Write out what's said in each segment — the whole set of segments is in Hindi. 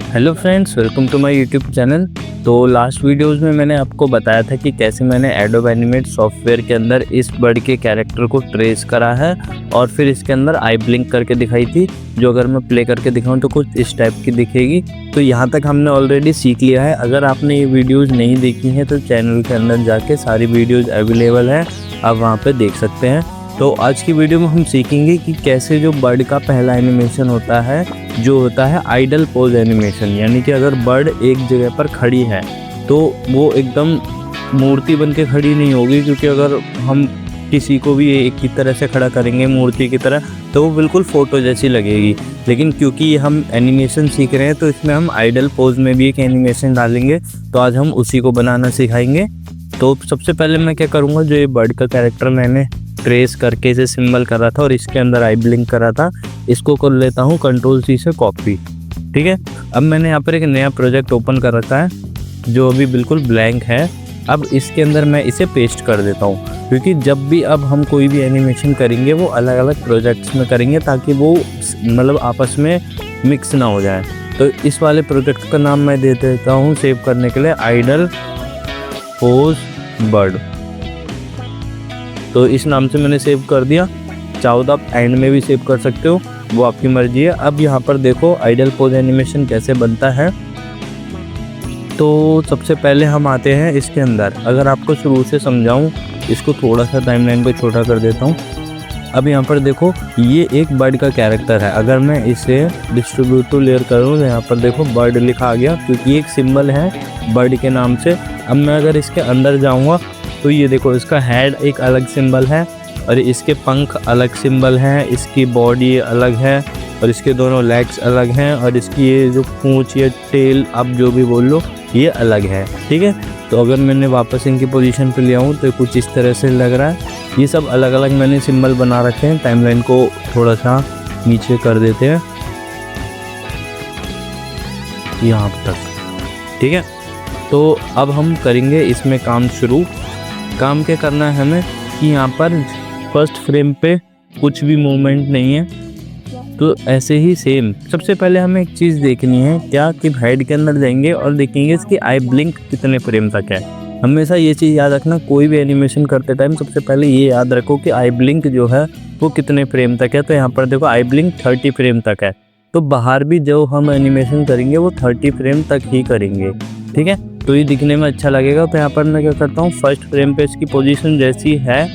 Hello friends, welcome to my YouTube channel. तो लास्ट वीडियोस में मैंने आपको बताया था कि कैसे मैंने एडोब एनिमेट सॉफ्टवेयर के अंदर इस बर्ड के कैरेक्टर को ट्रेस करा है और फिर इसके अंदर आई ब्लिंक करके दिखाई थी, जो अगर मैं प्ले करके दिखाऊं तो कुछ इस टाइप की दिखेगी। तो यहाँ तक हमने ऑलरेडी सीख लिया है। अगर आपने ये वीडियोज़ नहीं देखी हैं तो चैनल के अंदर जाके सारी वीडियोज़ अवेलेबल हैं, आप वहाँ पर देख सकते हैं। तो आज की वीडियो में हम सीखेंगे कि कैसे जो बर्ड का पहला एनिमेशन होता है, जो होता है आइडल पोज एनिमेशन, यानी कि अगर बर्ड एक जगह पर खड़ी है तो वो एकदम मूर्ति बन के खड़ी नहीं होगी, क्योंकि अगर हम किसी को भी एक की तरह से खड़ा करेंगे मूर्ति की तरह तो वो बिल्कुल फ़ोटो जैसी लगेगी। लेकिन क्योंकि हम एनिमेशन सीख रहे हैं तो इसमें हम आइडल पोज में भी एक एनिमेशन डालेंगे, तो आज हम उसी को बनाना सिखाएंगे। तो सबसे पहले मैं क्या करूँगा, जो ये बर्ड का कैरेक्टर मैंने ट्रेस करके इसे सिंबल करा था और इसके अंदर आई ब्लिंक करा था, इसको कर लेता हूँ Ctrl+C से कॉपी। ठीक है, अब मैंने यहाँ पर एक नया प्रोजेक्ट ओपन कर रखा है जो अभी बिल्कुल ब्लैंक है। अब इसके अंदर मैं इसे पेस्ट कर देता हूँ, क्योंकि जब भी अब हम कोई भी एनिमेशन करेंगे वो अलग अलग प्रोजेक्ट्स में करेंगे ताकि वो मतलब आपस में मिक्स ना हो जाए। तो इस वाले प्रोजेक्ट का नाम मैं दे देता हूँ सेव करने के लिए आइडल पोज बर्ड। तो इस नाम से मैंने सेव कर दिया। चाहो तो आप एंड में भी सेव कर सकते हो, वो आपकी मर्जी है। अब यहाँ पर देखो आइडल पोज एनिमेशन कैसे बनता है। तो सबसे पहले हम आते हैं इसके अंदर। अगर आपको शुरू से समझाऊं, इसको थोड़ा सा टाइमलाइन को छोटा कर देता हूँ। अब यहाँ पर देखो ये एक बर्ड का कैरेक्टर है। अगर मैं इसे डिस्ट्रीब्यूट टू लेयर करूँ तो यहाँ पर देखो बर्ड लिखा आ गया, क्योंकि एक सिंबल है बर्ड के नाम से। अब मैं अगर इसके अंदर जाऊँगा तो ये देखो इसका हेड एक अलग सिंबल है और इसके पंख अलग सिंबल हैं, इसकी बॉडी अलग है और इसके दोनों लेग्स अलग हैं और इसकी ये जो पूंछ या टेल आप जो भी बोल लो ये अलग है। ठीक है, तो अगर मैंने वापस इनकी पोजीशन पे लिया हूँ तो कुछ इस तरह से लग रहा है। ये सब अलग अलग मैंने सिंबल बना रखे हैं। टाइमलाइन को थोड़ा सा नीचे कर देते हैं यहाँ तक। ठीक है, तो अब हम करेंगे इसमें काम शुरू। काम क्या करना है हमें कि यहाँ पर फर्स्ट फ्रेम पे कुछ भी मूवमेंट नहीं है, तो ऐसे ही सेम सबसे पहले हमें एक चीज़ देखनी है क्या कि हेड के अंदर जाएंगे और देखेंगे इसकी आई ब्लिंक कितने फ्रेम तक है। हमेशा ये चीज़ याद रखना, कोई भी एनिमेशन करते टाइम सबसे पहले ये याद रखो कि आई ब्लिंक जो है वो कितने फ्रेम तक है। तो यहाँ पर देखो आई ब्लिंक 30 फ्रेम तक है, तो बाहर भी जो हम एनिमेशन करेंगे वो 30 फ्रेम तक ही करेंगे। ठीक है, तो ये दिखने में अच्छा लगेगा। तो यहाँ पर मैं क्या करता हूँ, फर्स्ट फ्रेम पे इसकी पोजीशन जैसी है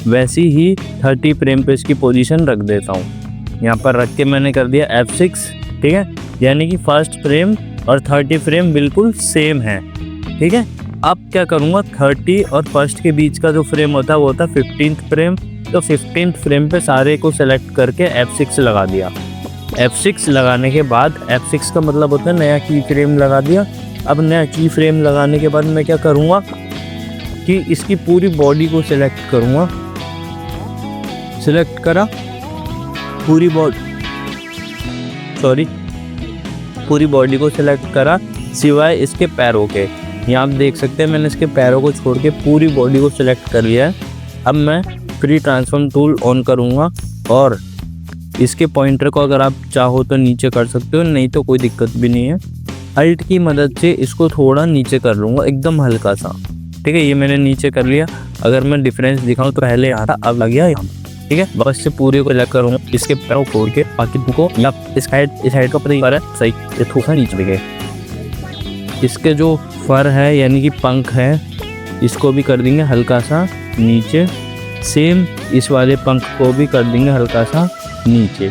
वैसी ही 30 फ्रेम पे इसकी पोजीशन रख देता हूँ। यहाँ पर रख के मैंने कर दिया F6। ठीक है, यानी कि फर्स्ट फ्रेम और 30 फ्रेम बिल्कुल सेम है। ठीक है, अब क्या करूँगा, 30 और फर्स्ट के बीच का जो फ्रेम होता है वो होता है 15th फ्रेम। तो 15th फ्रेम पे सारे को सेलेक्ट करके F6 लगा दिया। F6 लगाने के बाद, F6 का मतलब होता है नया की फ्रेम लगा दिया। अब नया की फ्रेम लगाने के बाद मैं क्या करूँगा कि इसकी पूरी बॉडी को सिलेक्ट करूँगा। सिलेक्ट करा पूरी बॉडी को सिलेक्ट करा सिवाय इसके पैरों के। यहाँ आप देख सकते हैं मैंने इसके पैरों को छोड़ के पूरी बॉडी को सिलेक्ट कर लिया है। अब मैं फ्री ट्रांसफॉर्म टूल ऑन करूँगा और इसके पॉइंटर को अगर आप चाहो तो नीचे कर सकते हो, नहीं तो कोई दिक्कत भी नहीं है। अल्ट की मदद से इसको थोड़ा नीचे कर लूँगा, एकदम हल्का सा। ठीक है, ये मैंने नीचे कर लिया। अगर मैं डिफरेंस दिखाऊँ तो पहले यहाँ था, अब लग गया यहाँ। ठीक है, बस से पूरे को अलग करूँगा, इसके पैरों छोड़ के बाकी को या इस साइड का पता है सही, ये थोड़ा नीचे गए। इसके जो फर है यानी कि पंख है, इसको भी कर देंगे हल्का सा नीचे। सेम इस वाले पंख को भी कर देंगे हल्का सा नीचे।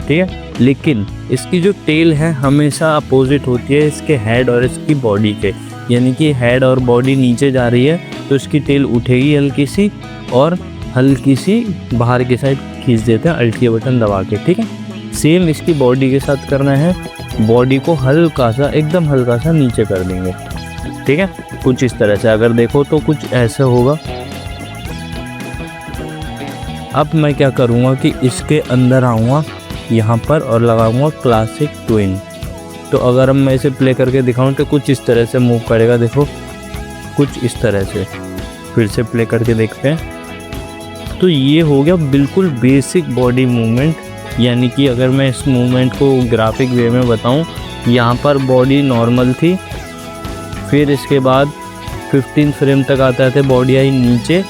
ठीक है, लेकिन इसकी जो टेल है हमेशा अपोजिट होती है इसके हेड और इसकी बॉडी के, यानी कि हेड और बॉडी नीचे जा रही है तो इसकी टेल उठेगी हल्की सी और हल्की सी बाहर की साइड खींच देते हैं अल्ट की बटन दबा के। ठीक है, सेम इसकी बॉडी के साथ करना है। बॉडी को हल्का सा, एकदम हल्का सा नीचे कर देंगे। ठीक है, कुछ इस तरह से अगर देखो तो कुछ ऐसा होगा। अब मैं क्या करूँगा कि इसके अंदर आऊँगा यहाँ पर और लगाऊंगा क्लासिक ट्विन। तो अगर मैं इसे प्ले करके दिखाऊं तो कुछ इस तरह से मूव करेगा। देखो कुछ इस तरह से, फिर से प्ले करके देखते हैं। तो ये हो गया बिल्कुल बेसिक बॉडी मूवमेंट, यानी कि अगर मैं इस मूवमेंट को ग्राफिक वे में बताऊं यहाँ पर बॉडी नॉर्मल थी, फिर इसके बाद 15 फ्रेम तक आते आते बॉडी आई नीचे,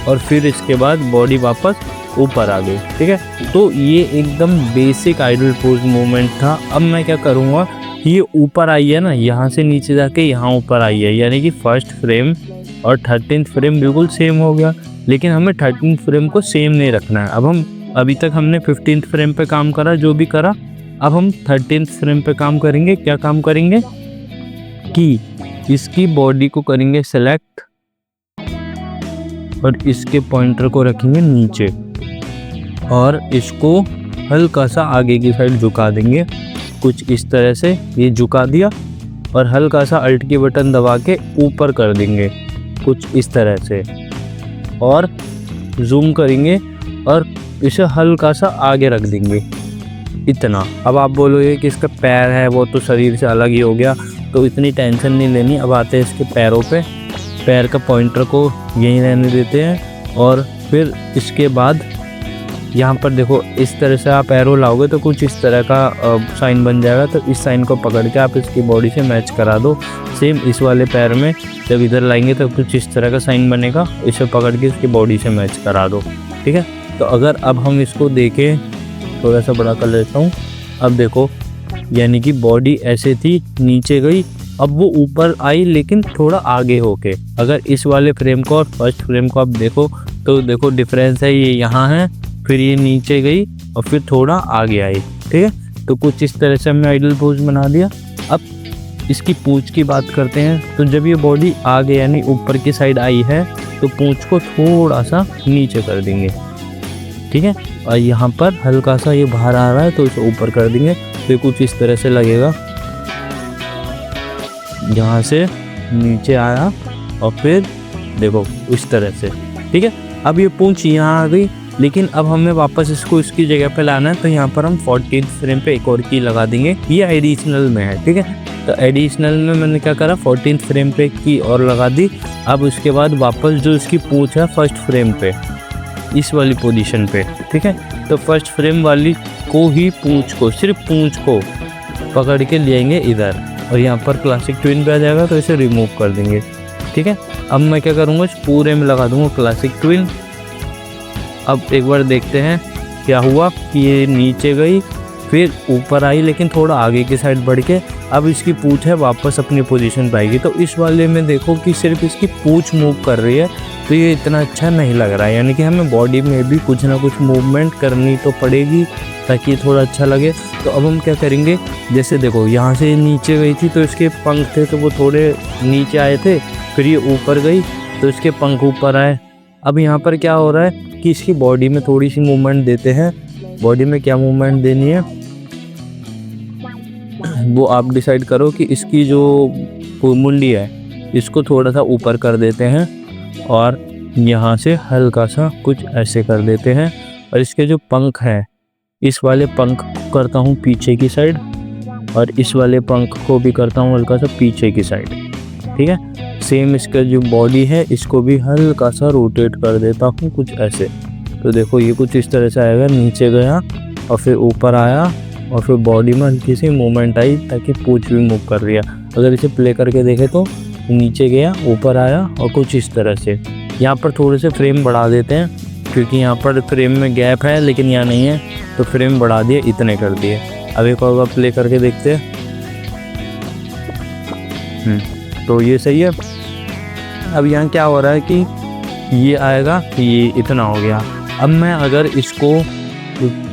और फिर इसके बाद बॉडी वापस ऊपर आ गई। ठीक है, तो ये एकदम बेसिक आइडल पोज मूवमेंट था। अब मैं क्या करूँगा, ये ऊपर आई है ना, यहाँ से नीचे जाके यहाँ ऊपर आई है, यानी कि फर्स्ट फ्रेम और 13th फ्रेम बिल्कुल सेम हो गया। लेकिन हमें 13th फ्रेम को सेम नहीं रखना है। अब हम अभी तक हमने 15th फ्रेम पे काम करा, जो भी करा, अब हम 13th फ्रेम पे काम करेंगे। क्या काम करेंगे कि इसकी बॉडी को करेंगे सेलेक्ट और इसके पॉइंटर को रखेंगे नीचे और इसको हल्का सा आगे की साइड झुका देंगे, कुछ इस तरह से। ये झुका दिया और हल्का सा अल्ट की बटन दबा के ऊपर कर देंगे, कुछ इस तरह से, और जूम करेंगे और इसे हल्का सा आगे रख देंगे, इतना। अब आप बोलोगे कि इसका पैर है वो तो शरीर से अलग ही हो गया, तो इतनी टेंशन नहीं लेनी। अब आते हैं इसके पैरों पे। पैर का पॉइंटर को यहीं रहने देते हैं और फिर इसके बाद यहाँ पर देखो, इस तरह से आप एरो लाओगे तो कुछ इस तरह का साइन बन जाएगा। तो इस साइन को पकड़ के आप इसकी बॉडी से मैच करा दो। सेम इस वाले पैर में जब इधर लाएंगे तो कुछ इस तरह का साइन बनेगा, इसे पकड़ के इसकी बॉडी से मैच करा दो। ठीक है, तो अगर अब हम इसको देखें, थोड़ा सा बड़ा कर लेता हूँ। अब देखो, यानी कि बॉडी ऐसे थी, नीचे गई, अब वो ऊपर आई लेकिन थोड़ा आगे होके। अगर इस वाले फ्रेम को और फर्स्ट फ्रेम को आप देखो तो देखो डिफरेंस है, ये यहाँ है, फिर ये नीचे गई और फिर थोड़ा आगे आई। ठीक है, तो कुछ इस तरह से हमने आइडल पोज बना दिया। अब इसकी पूंछ की बात करते हैं। तो जब ये बॉडी आगे यानी ऊपर की साइड आई है तो पूंछ को थोड़ा सा नीचे कर देंगे। ठीक है, और यहाँ पर हल्का सा ये बाहर आ रहा है तो इसे ऊपर कर देंगे। तो कुछ इस तरह से लगेगा, यहाँ से नीचे आया और फिर देखो इस तरह से। ठीक है, अब ये पूंछ यहाँ आ गई, लेकिन अब हमें वापस इसको इसकी जगह पे लाना है। तो यहाँ पर हम 14th फ्रेम पे एक और की लगा देंगे, ये एडिशनल में है। ठीक है, तो एडिशनल में मैंने क्या करा, 14th फ्रेम पे की और लगा दी। अब उसके बाद वापस जो इसकी पूंछ है फर्स्ट फ्रेम पे, इस वाली पोजीशन पे। ठीक है, तो फर्स्ट फ्रेम वाली को ही पूंछ को, सिर्फ पूंछ को पकड़ के ले आएंगे इधर, और यहाँ पर क्लासिक ट्विन पे आ जाएगा तो इसे रिमूव कर देंगे। ठीक है, अब मैं क्या करूँगा, इस पूरे में लगा दूँगा क्लासिक ट्विन। अब एक बार देखते हैं क्या हुआ कि ये नीचे गई, फिर ऊपर आई, लेकिन थोड़ा आगे की साइड बढ़ के अब इसकी पूंछ है वापस अपनी पोजीशन पे आएगी। तो इस वाले में देखो कि सिर्फ इसकी पूंछ मूव कर रही है, तो ये इतना अच्छा नहीं लग रहा है। यानी कि हमें बॉडी में भी कुछ ना कुछ मूवमेंट करनी तो पड़ेगी ताकि थोड़ा अच्छा लगे। तो अब हम क्या करेंगे, जैसे देखो यहाँ से नीचे गई थी तो इसके पंख थे तो वो थोड़े नीचे आए थे, फिर ये ऊपर गई तो इसके पंख ऊपर आए। अब यहाँ पर क्या हो रहा है कि इसकी बॉडी में थोड़ी सी मूवमेंट देते हैं। बॉडी में क्या मूवमेंट देनी है वो आप डिसाइड करो। कि इसकी जो मुंडी है इसको थोड़ा सा ऊपर कर देते हैं और यहाँ से हल्का सा कुछ ऐसे कर देते हैं, और इसके जो पंख है इस वाले पंख को करता हूँ पीछे की साइड, और इस वाले पंख को भी करता हूँ हल्का सा पीछे की साइड। ठीक है, सेम इसका जो बॉडी है इसको भी हल्का सा रोटेट कर देता हूँ कुछ ऐसे। तो देखो ये कुछ इस तरह से आएगा, नीचे गया और फिर ऊपर आया और फिर बॉडी में हल्की सी मूवमेंट आई ताकि पूंछ भी मूव कर रही है। अगर इसे प्ले करके देखे तो नीचे गया, ऊपर आया और कुछ इस तरह से। यहाँ पर थोड़े से फ्रेम बढ़ा देते हैं क्योंकि यहाँ पर फ्रेम में गैप है लेकिन यहाँ नहीं है, तो फ्रेम बढ़ा दिए, इतने कर दिए। अब एक और बार प्ले करके देखते हैं। तो ये सही है। अब यहाँ क्या हो रहा है कि ये आएगा, ये इतना हो गया। अब मैं अगर इसको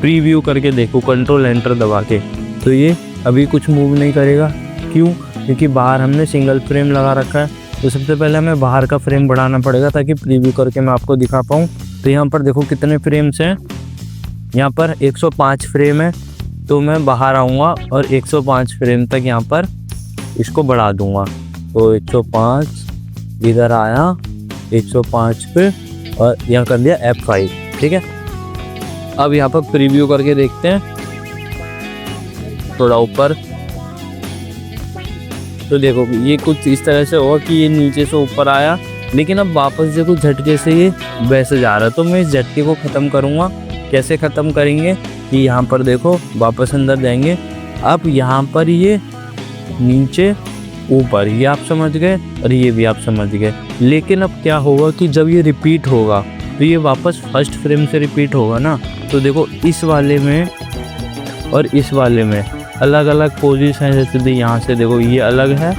प्रीव्यू करके देखूँ कंट्रोल एंटर दबा के, तो ये अभी कुछ मूव नहीं करेगा। क्यों? क्योंकि बाहर हमने सिंगल फ्रेम लगा रखा है। तो सबसे पहले हमें बाहर का फ्रेम बढ़ाना पड़ेगा ताकि प्रीव्यू करके मैं आपको दिखा पाऊँ। तो यहाँ पर देखो कितने फ्रेम्स हैं, यहाँ पर 105 फ्रेम है। तो मैं बाहर आऊँगा और 105 फ्रेम तक यहाँ पर इसको बढ़ा दूँगा। तो 105 इधर आया, 105 पे, और यहाँ कर दिया F5। ठीक है, अब यहाँ पर प्रीव्यू करके देखते हैं थोड़ा ऊपर। तो देखो ये कुछ इस तरह से हुआ कि ये नीचे से ऊपर आया, लेकिन अब वापस देखो झटके से ये वैसे जा रहा है। तो मैं इस झटके को ख़त्म करूँगा। कैसे ख़त्म करेंगे कि यहाँ पर देखो वापस अंदर जाएंगे। अब यहाँ पर ये नीचे, ऊपर, ये आप समझ गए और ये भी आप समझ गए। लेकिन अब क्या होगा कि जब ये रिपीट होगा तो ये वापस फर्स्ट फ्रेम से रिपीट होगा ना। तो देखो इस वाले में और इस वाले में अलग अलग पोजीशन है। जैसे यहाँ से देखो ये अलग है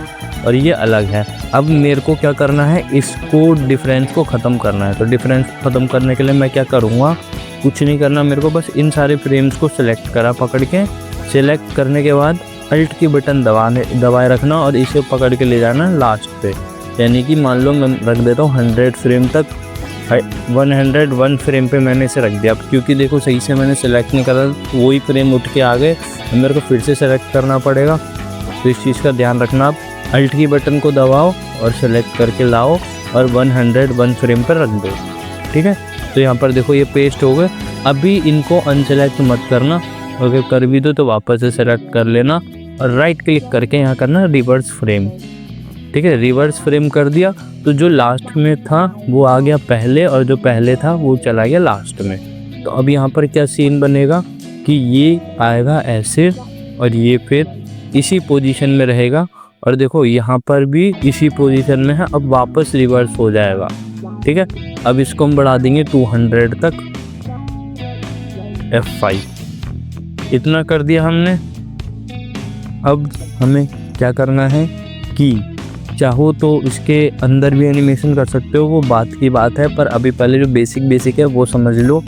और ये अलग है। अब मेरे को क्या करना है, इसको डिफरेंस को ख़त्म करना है। तो डिफरेंस ख़त्म करने के लिए मैं क्या करूँगा, कुछ नहीं करना मेरे को, बस इन सारे फ्रेम्स को सिलेक्ट करा पकड़ के। सिलेक्ट करने के बाद अल्ट की बटन दबाए रखना और इसे पकड़ के ले जाना लास्ट पे। यानी कि मान लो मैं रख देता हूँ 100 फ्रेम तक, 101 फ्रेम पे मैंने इसे रख दिया। अब क्योंकि देखो सही से मैंने सेलेक्ट नहीं करा, वही फ्रेम उठ के आ गए, मेरे को फिर से सेलेक्ट करना पड़ेगा। तो इस चीज़ का ध्यान रखना। आप अल्ट की बटन को दबाओ और सेलेक्ट करके लाओ और 101 फ्रेम पर रख दो। ठीक है, तो यहाँ पर देखो ये पेस्ट हो गए। अभी इनको अनसेलेक्ट मत करना, अगर कर भी दो तो वापस से सेलेक्ट कर लेना और राइट क्लिक करके यहाँ करना रिवर्स फ्रेम। ठीक है, रिवर्स फ्रेम कर दिया तो जो लास्ट में था वो आ गया पहले और जो पहले था वो चला गया लास्ट में। तो अब यहाँ पर क्या सीन बनेगा कि ये आएगा ऐसे और ये फिर इसी पोजीशन में रहेगा और देखो यहाँ पर भी इसी पोजीशन में है। अब वापस रिवर्स हो जाएगा। ठीक है, अब इसको हम बढ़ा देंगे 200 तक, F5। इतना कर दिया हमने। अब हमें क्या करना है कि चाहो तो इसके अंदर भी एनिमेशन कर सकते हो, वो बात की बात है। पर अभी पहले जो बेसिक है वो समझ लो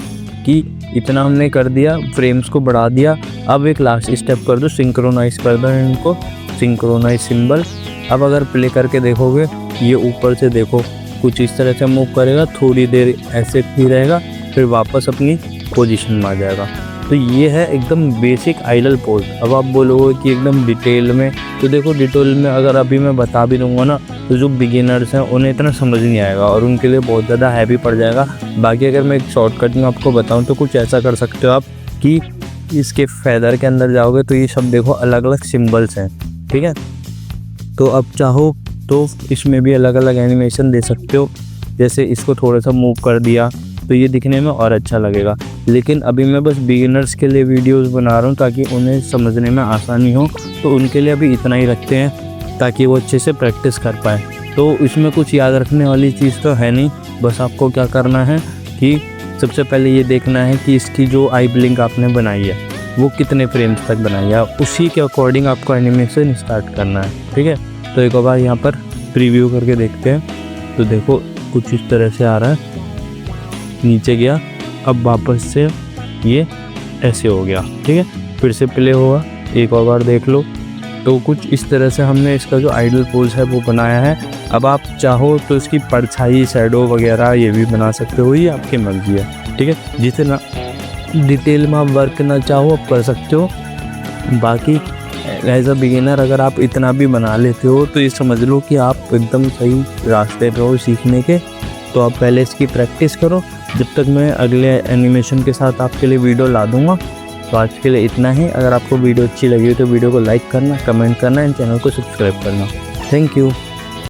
कि इतना हमने कर दिया, फ्रेम्स को बढ़ा दिया। अब एक लास्ट स्टेप कर दो, सिंक्रोनाइज कर दो इनको, सिंक्रोनाइज सिंबल। अब अगर प्ले करके देखोगे ये ऊपर से देखो कुछ इस तरह से मूव करेगा, थोड़ी देर ऐसे ही रहेगा, फिर वापस अपनी पोजीशन में आ जाएगा। तो ये है एकदम बेसिक आइडल पोज। अब आप बोलोगे कि एकदम डिटेल में, तो देखो डिटेल में अगर अभी मैं बता भी दूंगा ना तो जो बिगिनर्स हैं उन्हें इतना समझ नहीं आएगा और उनके लिए बहुत ज़्यादा हैवी पड़ जाएगा। बाकी अगर मैं एक शॉर्टकट में आपको बताऊं तो कुछ ऐसा कर सकते हो आप कि इसके फेदर के अंदर जाओगे तो ये सब देखो अलग अलग सिम्बल्स हैं। ठीक है, तो अब चाहो तो इसमें भी अलग अलग एनिमेशन दे सकते हो। जैसे इसको थोड़ा सा मूव कर दिया तो ये दिखने में और अच्छा लगेगा। लेकिन अभी मैं बस बिगिनर्स के लिए वीडियोस बना रहा हूँ ताकि उन्हें समझने में आसानी हो, तो उनके लिए अभी इतना ही रखते हैं ताकि वो अच्छे से प्रैक्टिस कर पाए। तो इसमें कुछ याद रखने वाली चीज़ तो है नहीं, बस आपको क्या करना है कि सबसे पहले ये देखना है कि इसकी जो आई ब्लिंक आपने बनाई है वो कितने फ्रेम्स तक बनाई है, उसी के अकॉर्डिंग आपको एनिमेशन स्टार्ट करना है। ठीक है, तो एक बार यहाँ पर प्रीव्यू करके देखते हैं। तो देखो कुछ इस तरह से आ रहा है, नीचे गया, अब वापस से ये ऐसे हो गया। ठीक है, फिर से प्ले होगा, एक और बार देख लो। तो कुछ इस तरह से हमने इसका जो आइडल पोज है वो बनाया है। अब आप चाहो तो इसकी परछाई, शैडो वगैरह ये भी बना सकते हो, ये आपकी मर्जी है। ठीक है, जितना डिटेल में आप वर्क ना चाहो आप कर सकते हो। बाकी एज अ बिगिनर अगर आप इतना भी बना लेते हो तो ये समझ लो कि आप एकदम सही रास्ते पे हो सीखने के। तो आप पहले इसकी प्रैक्टिस करो, जब तक मैं अगले एनिमेशन के साथ आपके लिए वीडियो ला दूँगा। तो आज के लिए इतना ही। अगर आपको वीडियो अच्छी लगी हो तो वीडियो को लाइक करना, कमेंट करना एंड चैनल को सब्सक्राइब करना। Thank you.